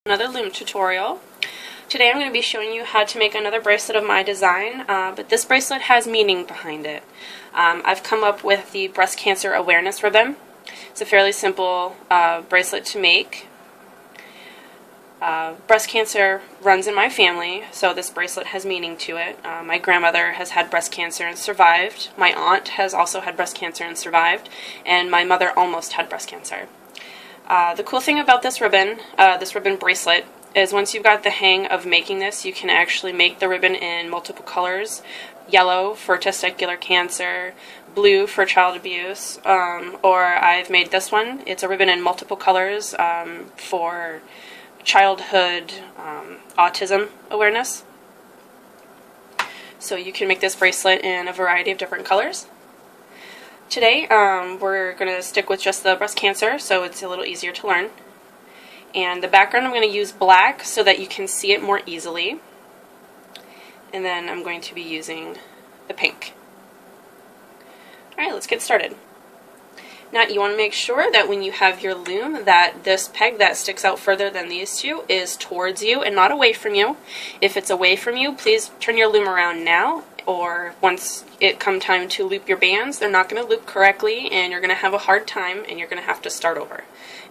Another loom tutorial. Today I'm going to be showing you how to make another bracelet of my design, but this bracelet has meaning behind it. I've come up with the breast cancer awareness ribbon. It's a fairly simple bracelet to make. Breast cancer runs in my family, so this bracelet has meaning to it. My grandmother has had breast cancer and survived. My aunt has also had breast cancer and survived, and my mother almost had breast cancer. The cool thing about this ribbon bracelet, is once you've got the hang of making this, you can actually make the ribbon in multiple colors. Yellow for testicular cancer, blue for child abuse, or I've made this one. It's a ribbon in multiple colors for childhood autism awareness. So you can make this bracelet in a variety of different colors. Today we're going to stick with just the breast cancer, so it's a little easier to learn. And the background I'm going to use black so that you can see it more easily. And then I'm going to be using the pink. Alright, let's get started. Now you want to make sure that when you have your loom that this peg that sticks out further than these two is towards you and not away from you. If it's away from you, please turn your loom around now, or once it comes time to loop your bands, they're not going to loop correctly and you're going to have a hard time and you're going to have to start over.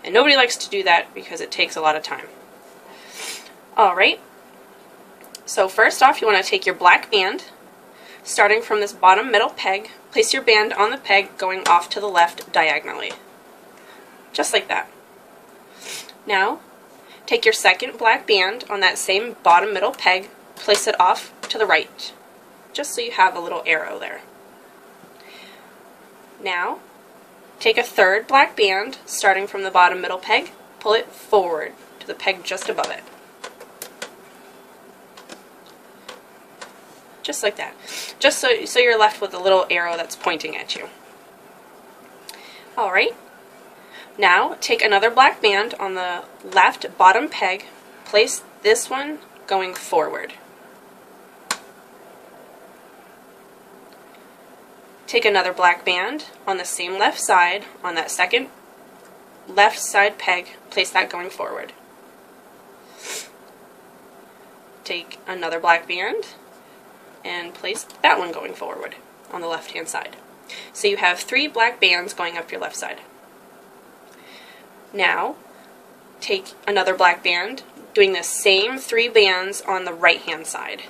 And nobody likes to do that because it takes a lot of time. Alright, so first off you want to take your black band, starting from this bottom middle peg, place your band on the peg going off to the left diagonally. Just like that. Now, take your second black band on that same bottom middle peg, place it off to the right, just so you have a little arrow there. Now, take a third black band, starting from the bottom middle peg, pull it forward to the peg just above it. Just like that. Just so you're left with a little arrow that's pointing at you. Alright. Now, take another black band on the left bottom peg, place this one going forward. Take another black band on the same left side, on that second left side peg, place that going forward. Take another black band and place that one going forward on the left hand side. So you have 3 black bands going up your left side. Now, take another black band, doing the same 3 bands on the right hand side.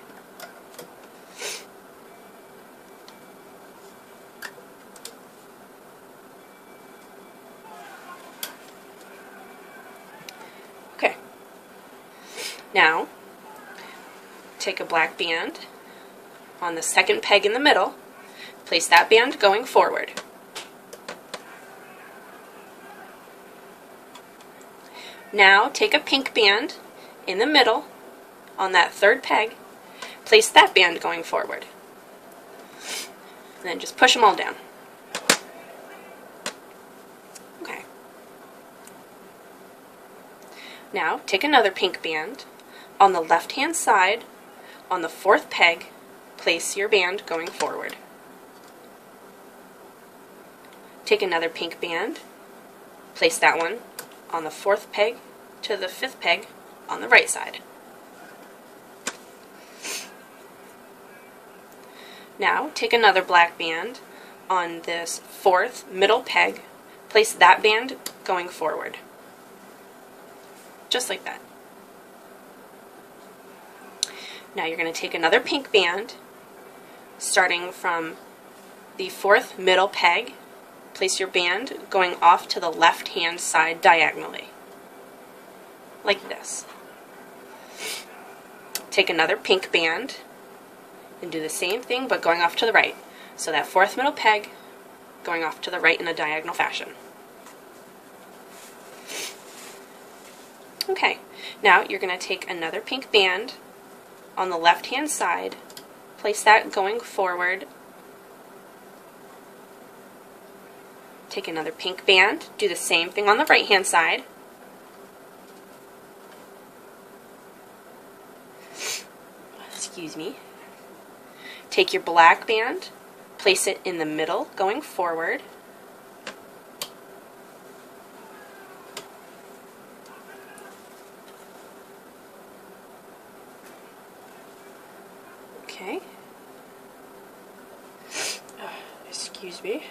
Okay. Now, take a black band on the second peg in the middle, place that band going forward. Now take a pink band in the middle on that third peg, place that band going forward. And then just push them all down. Okay. Now take another pink band on the left hand side on the 4th peg, place your band going forward. Take another pink band, place that one on the 4th peg to the 5th peg on the right side. Now take another black band on this 4th middle peg, place that band going forward. Just like that. Now you're going to take another pink band, starting from the 4th middle peg, place your band going off to the left hand side diagonally, like this. Take another pink band and do the same thing but going off to the right. So that 4th middle peg going off to the right in a diagonal fashion. Okay, now you're going to take another pink band on the left hand side, place that going forward. Take another pink band, do the same thing on the right hand side. Excuse me. Take your black band, place it in the middle going forward. Okay. Excuse me.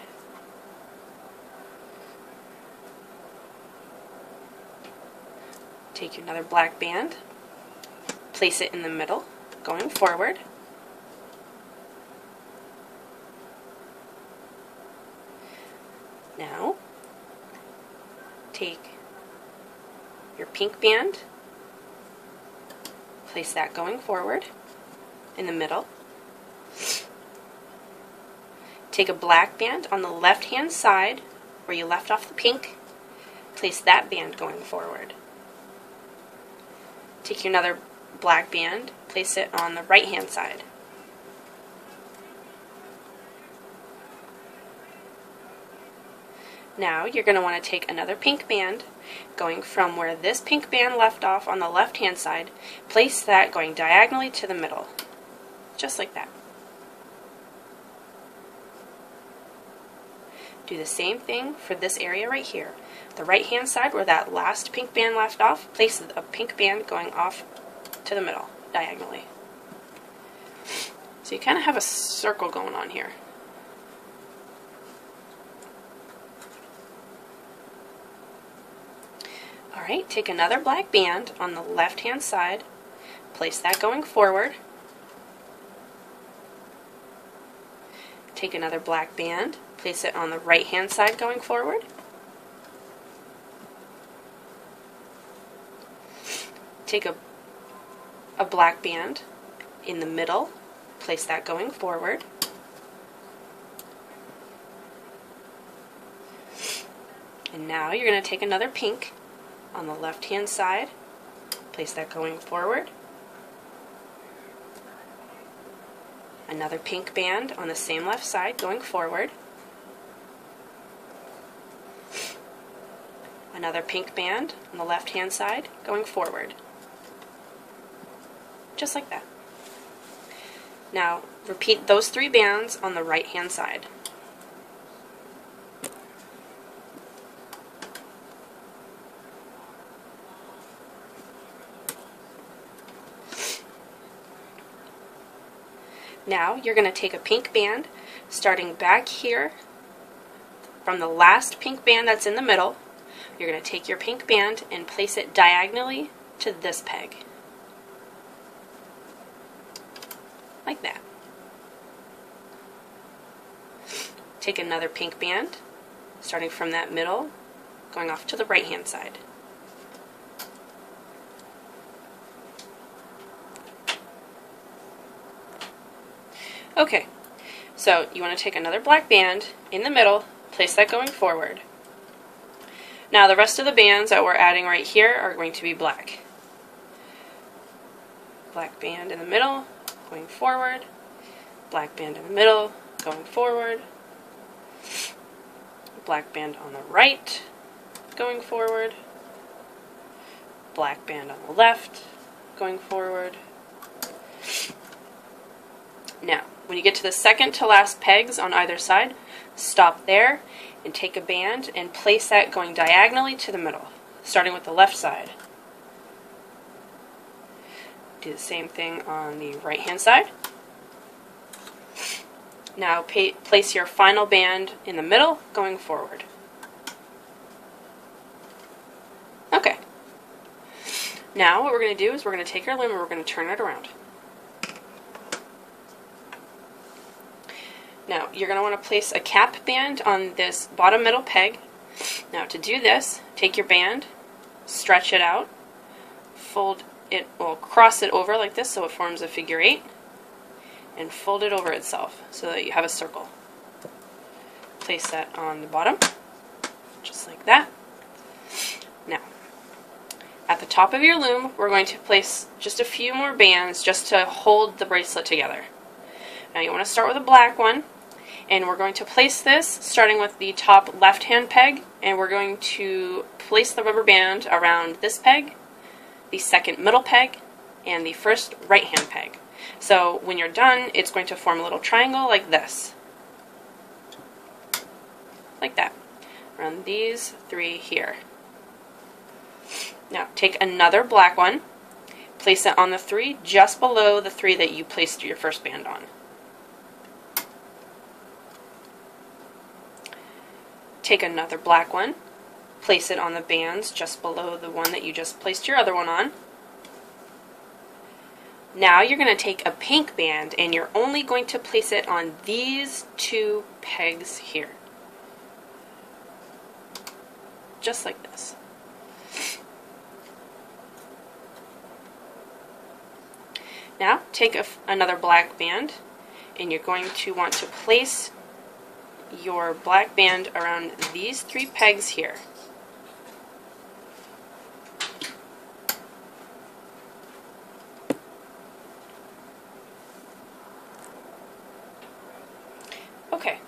Take another black band, place it in the middle, going forward. Now, take your pink band, place that going forward in the middle. Take a black band on the left-hand side where you left off the pink, place that band going forward. Take another black band, place it on the right-hand side. Now you're going to want to take another pink band, going from where this pink band left off on the left-hand side, place that going diagonally to the middle, just like that. Do the same thing for this area right here. The right-hand side where that last pink band left off, place a pink band going off to the middle, diagonally. So you kind of have a circle going on here. Alright, take another black band on the left-hand side, place that going forward. Take another black band, place it on the right-hand side going forward. Take a black band in the middle, place that going forward. And now you're going to take another pink on the left-hand side, place that going forward. Another pink band on the same left side going forward. Another pink band on the left-hand side going forward. Just like that. Now repeat those 3 bands on the right-hand side. Now you're going to take a pink band, starting back here from the last pink band that's in the middle. You're going to take your pink band and place it diagonally to this peg. Like that. Take another pink band, starting from that middle, going off to the right-hand side. Okay, so you want to take another black band in the middle, place that going forward. Now the rest of the bands that we're adding right here are going to be black. Black band in the middle, going forward. Black band in the middle, going forward. Black band on the right, going forward. Black band on the left, going forward. Now, when you get to the second to last pegs on either side, stop there and take a band and place that going diagonally to the middle, starting with the left side. Do the same thing on the right-hand side. Now place your final band in the middle, going forward. Okay. Now what we're going to do is we're going to take our loom and we're going to turn it around. Now, you're going to want to place a cap band on this bottom middle peg. Now, to do this, take your band, stretch it out, fold it, well, cross it over like this so it forms a figure 8, and fold it over itself so that you have a circle. Place that on the bottom, just like that. Now, at the top of your loom, we're going to place just a few more bands just to hold the bracelet together. Now, you want to start with a black one. And we're going to place this starting with the top left-hand peg, and we're going to place the rubber band around this peg, the second middle peg, and the first right-hand peg. So when you're done, it's going to form a little triangle like this. Like that. Around these 3 here. Now take another black one, place it on the 3 just below the 3 that you placed your first band on. Take another black one, place it on the bands just below the one that you just placed your other one on. Now you're going to take a pink band and you're only going to place it on these 2 pegs here. Just like this. Now take another black band and you're going to want to place your black band around these 3 pegs here. Okay,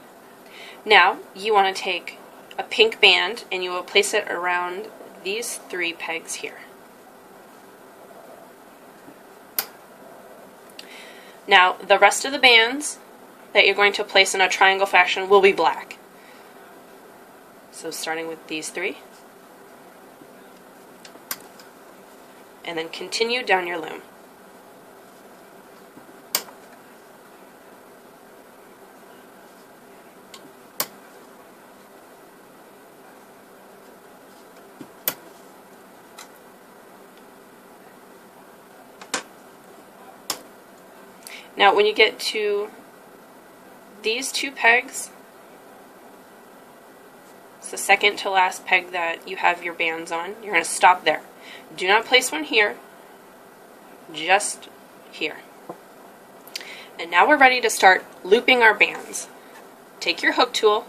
now you want to take a pink band and you will place it around these 3 pegs here. Now the rest of the bands that you're going to place in a triangle fashion will be black. So starting with these 3, and then continue down your loom. Now when you get to these 2 pegs, it's the second to last peg that you have your bands on, you're going to stop there. Do not place one here, just here. And now we're ready to start looping our bands. Take your hook tool.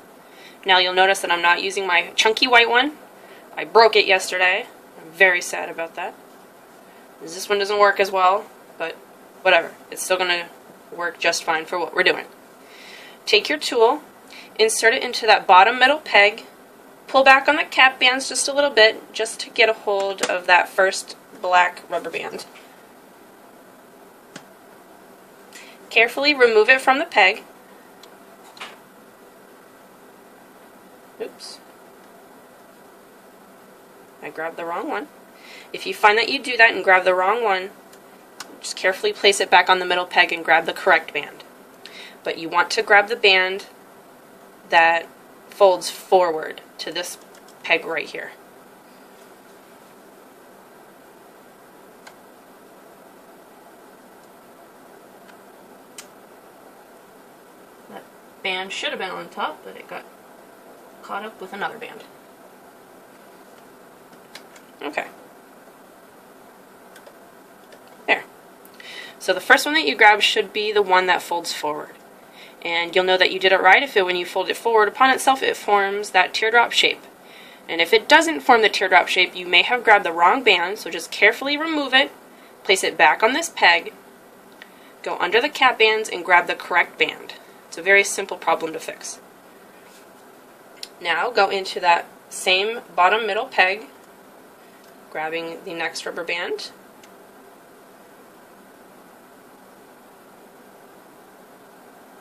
Now you'll notice that I'm not using my chunky white one. I broke it yesterday. I'm very sad about that. This one doesn't work as well, but whatever. It's still going to work just fine for what we're doing. Take your tool, insert it into that bottom middle peg, pull back on the cap bands just a little bit, just to get a hold of that first black rubber band. Carefully remove it from the peg. Oops. I grabbed the wrong one. If you find that you do that and grab the wrong one, just carefully place it back on the middle peg and grab the correct band. But you want to grab the band that folds forward to this peg right here. That band should have been on top, but it got caught up with another band. Okay. There. So the first one that you grab should be the one that folds forward. And you'll know that you did it right if when you fold it forward upon itself it forms that teardrop shape. And if it doesn't form the teardrop shape, you may have grabbed the wrong band, so just carefully remove it, place it back on this peg, go under the cap bands and grab the correct band. It's a very simple problem to fix. Now go into that same bottom middle peg, grabbing the next rubber band.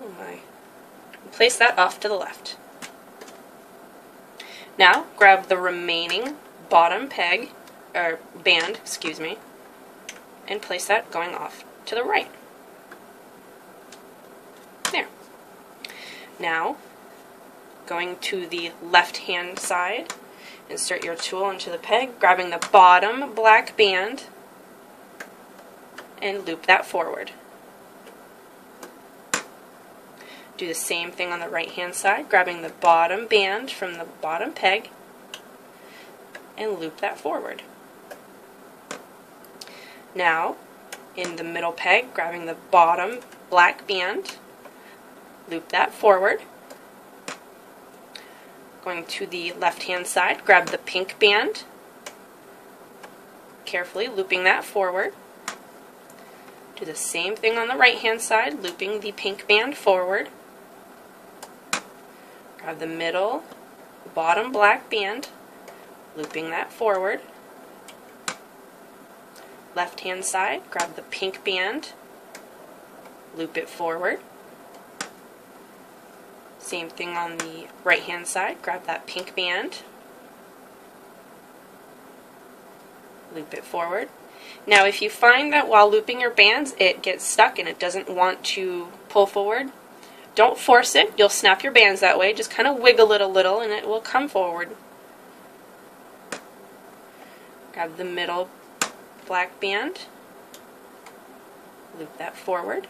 Oh my. Place that off to the left. Now grab the remaining bottom peg, or band, excuse me, and place that going off to the right. There. Now, going to the left hand side, insert your tool into the peg, grabbing the bottom black band, and loop that forward. Do the same thing on the right hand side, grabbing the bottom band from the bottom peg and loop that forward. Now, in the middle peg, grabbing the bottom black band, loop that forward. Going to the left hand side, grab the pink band, carefully looping that forward. Do the same thing on the right hand side, looping the pink band forward. Grab the middle, bottom black band, looping that forward. Left hand side, grab the pink band, loop it forward. Same thing on the right hand side, grab that pink band, loop it forward. Now if you find that while looping your bands it gets stuck and it doesn't want to pull forward, don't force it. You'll snap your bands that way. Just kind of wiggle it a little and it will come forward. Grab the middle black band, loop that forward.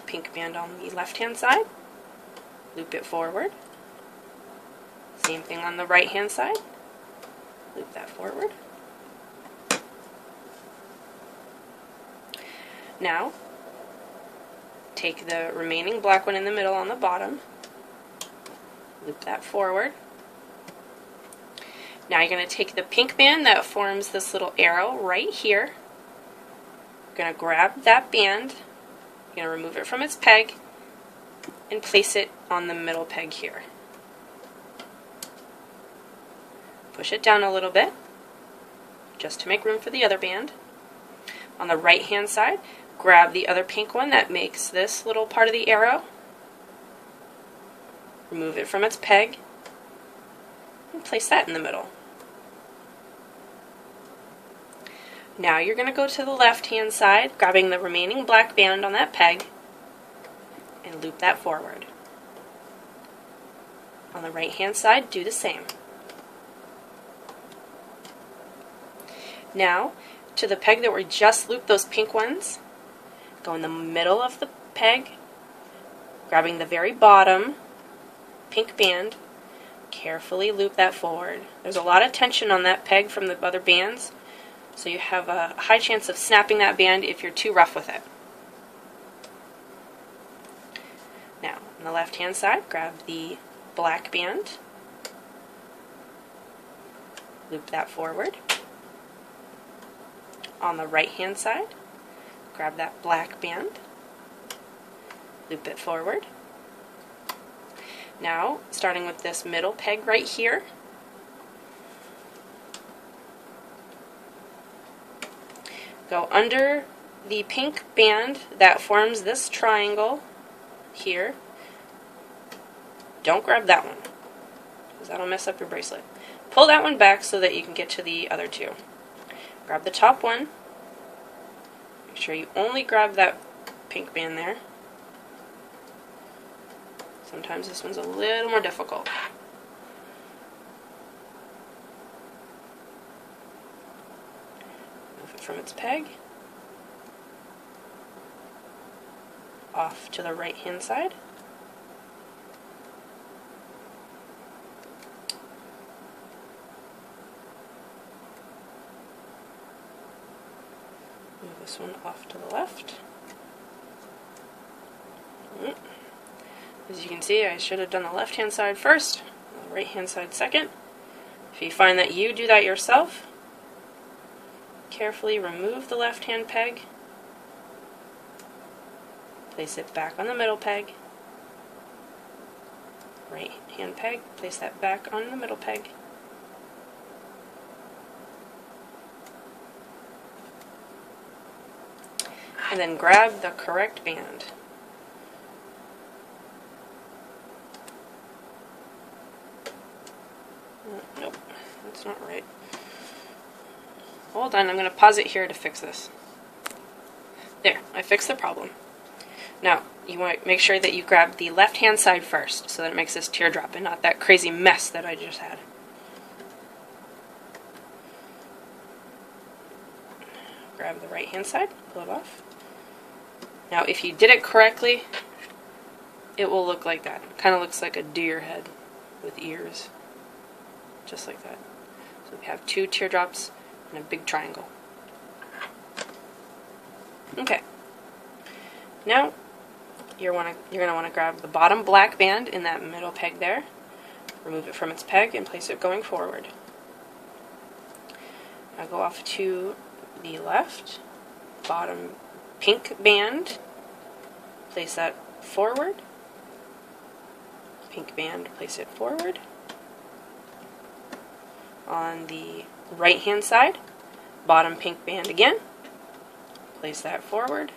Pink band on the left hand side, loop it forward. Same thing on the right hand side, loop that forward. Now take the remaining black one in the middle on the bottom, loop that forward. Now you're going to take the pink band that forms this little arrow right here. You're going to grab that band, you're going to remove it from its peg, and place it on the middle peg here. Push it down a little bit, just to make room for the other band. On the right hand side, grab the other pink one that makes this little part of the arrow, remove it from its peg, and place that in the middle. Now you're going to go to the left hand side, grabbing the remaining black band on that peg, and loop that forward. On the right hand side, do the same. Now, to the peg that we just looped those pink ones, go in the middle of the peg, grabbing the very bottom pink band, carefully loop that forward. There's a lot of tension on that peg from the other bands, so you have a high chance of snapping that band if you're too rough with it. Now, on the left hand side, grab the black band, loop that forward. On the right hand side, grab that black band, loop it forward. Now, starting with this middle peg right here, go under the pink band that forms this triangle here. Don't grab that one, because that'll mess up your bracelet. Pull that one back so that you can get to the other two. Grab the top one. Make sure you only grab that pink band there. Sometimes this one's a little more difficult. Move it from its peg. Off to the right hand side. Move this one off to the left. As you can see, I should have done the left hand side first, the right hand side second. If you find that you do that yourself, carefully remove the left hand peg, place it back on the middle peg, right hand peg, place that back on the middle peg, and then grab the correct band. Nope, that's not right. Hold on, I'm going to pause it here to fix this. There, I fixed the problem. Now, you want to make sure that you grab the left hand side first, so that it makes this teardrop and not that crazy mess that I just had. Grab the right hand side, pull it off. Now, if you did it correctly, it will look like that. It kind of looks like a deer head with ears. Just like that. So we have two teardrops and a big triangle. Okay. Now you're going to want to grab the bottom black band in that middle peg there, remove it from its peg, and place it going forward. Now go off to the left, bottom pink band, place that forward, pink band, place it forward. On the right hand side, bottom pink band again, place that forward,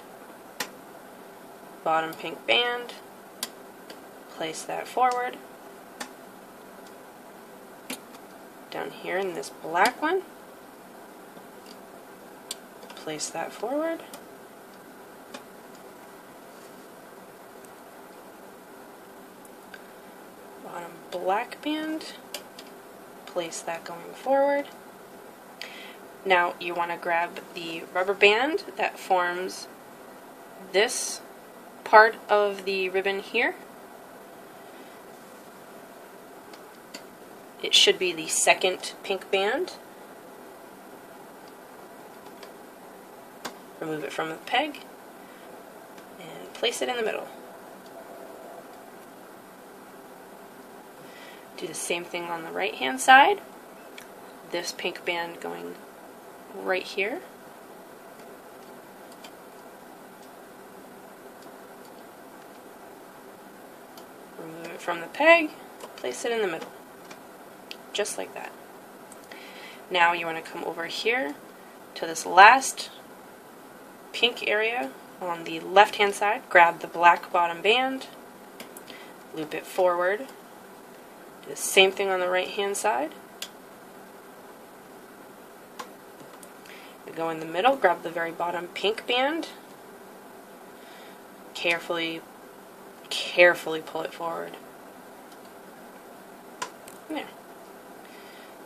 bottom pink band, place that forward. Down here in this black one, place that forward. Bottom black band, place that going forward. Now you want to grab the rubber band that forms this part of the ribbon here. It should be the second pink band. Remove it from the peg and place it in the middle. Do the same thing on the right hand side. This pink band going right here. Remove it from the peg, place it in the middle. Just like that. Now you want to come over here to this last pink area on the left hand side, grab the black bottom band, loop it forward, do the same thing on the right hand side. You go in the middle, grab the very bottom pink band, carefully pull it forward. There.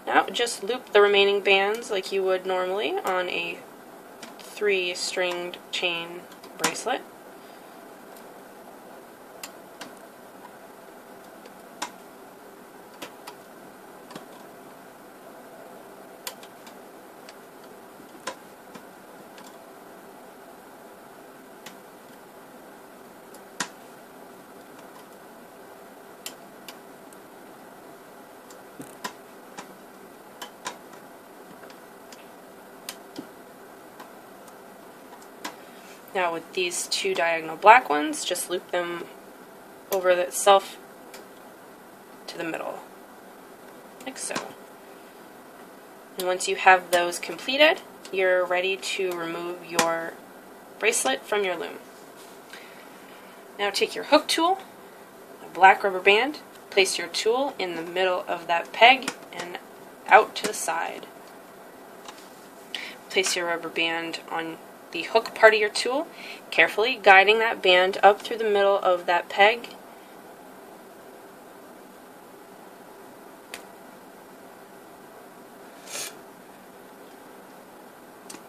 Now just loop the remaining bands like you would normally on a 3-stringed chain bracelet. Now with these two diagonal black ones, just loop them over itself to the middle, like so. And once you have those completed, you're ready to remove your bracelet from your loom. Now take your hook tool, a black rubber band, place your tool in the middle of that peg and out to the side. Place your rubber band on the hook part of your tool, carefully guiding that band up through the middle of that peg.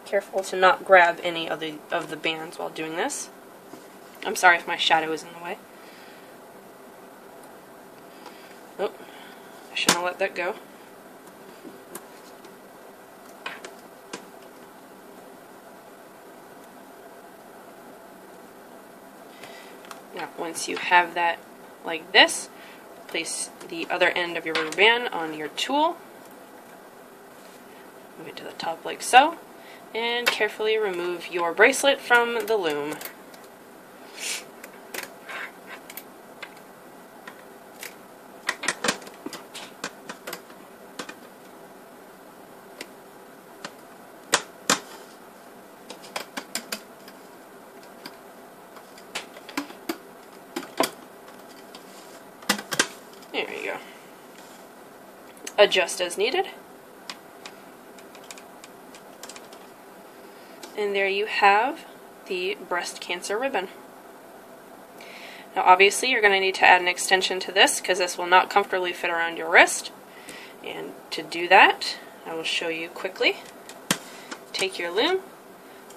Careful to not grab any of the bands while doing this. I'm sorry if my shadow is in the way. Oh, I shouldn't have let that go. Now, once you have that like this, place the other end of your rubber band on your tool. Move it to the top like so, and carefully remove your bracelet from the loom. There you go. Adjust as needed. And there you have the breast cancer ribbon. Now obviously you're going to need to add an extension to this because this will not comfortably fit around your wrist. And to do that, I will show you quickly. Take your loom,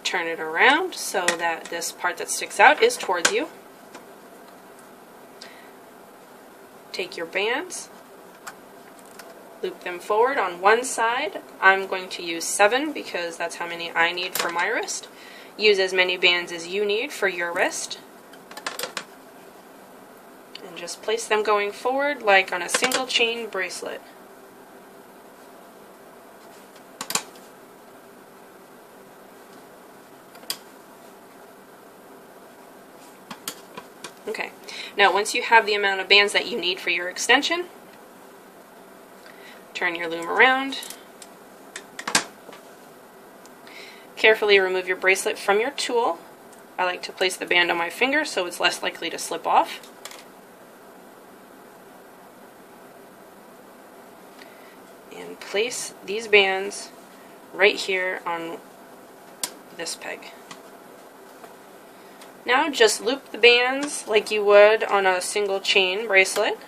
turn it around so that this part that sticks out is towards you. Take your bands, loop them forward on one side. I'm going to use 7 because that's how many I need for my wrist. Use as many bands as you need for your wrist. And just place them going forward like on a single chain bracelet. Okay, now once you have the amount of bands that you need for your extension, turn your loom around. Carefully remove your bracelet from your tool. I like to place the band on my finger so it's less likely to slip off. And place these bands right here on this peg. Now just loop the bands like you would on a single chain bracelet.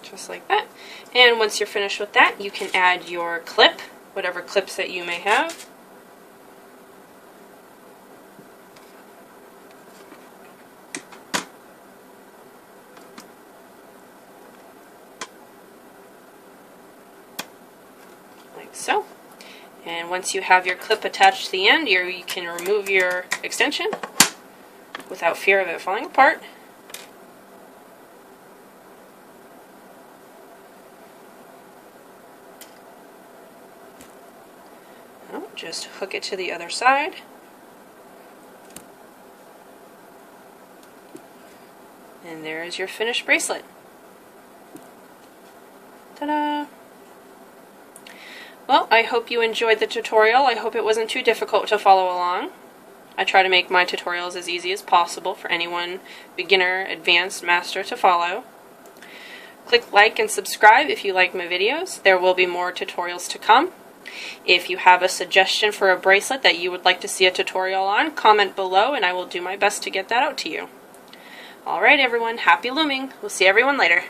Just like that. And once you're finished with that, you can add your clip, whatever clips that you may have. Like so. And once you have your clip attached to the end, you can remove your extension without fear of it falling apart. Just hook it to the other side. And there is your finished bracelet. Ta-da! Well, I hope you enjoyed the tutorial. I hope it wasn't too difficult to follow along. I try to make my tutorials as easy as possible for anyone, beginner, advanced, master, to follow. Click like and subscribe if you like my videos. There will be more tutorials to come. If you have a suggestion for a bracelet that you would like to see a tutorial on, comment below and I will do my best to get that out to you. Alright everyone, happy looming. We'll see everyone later.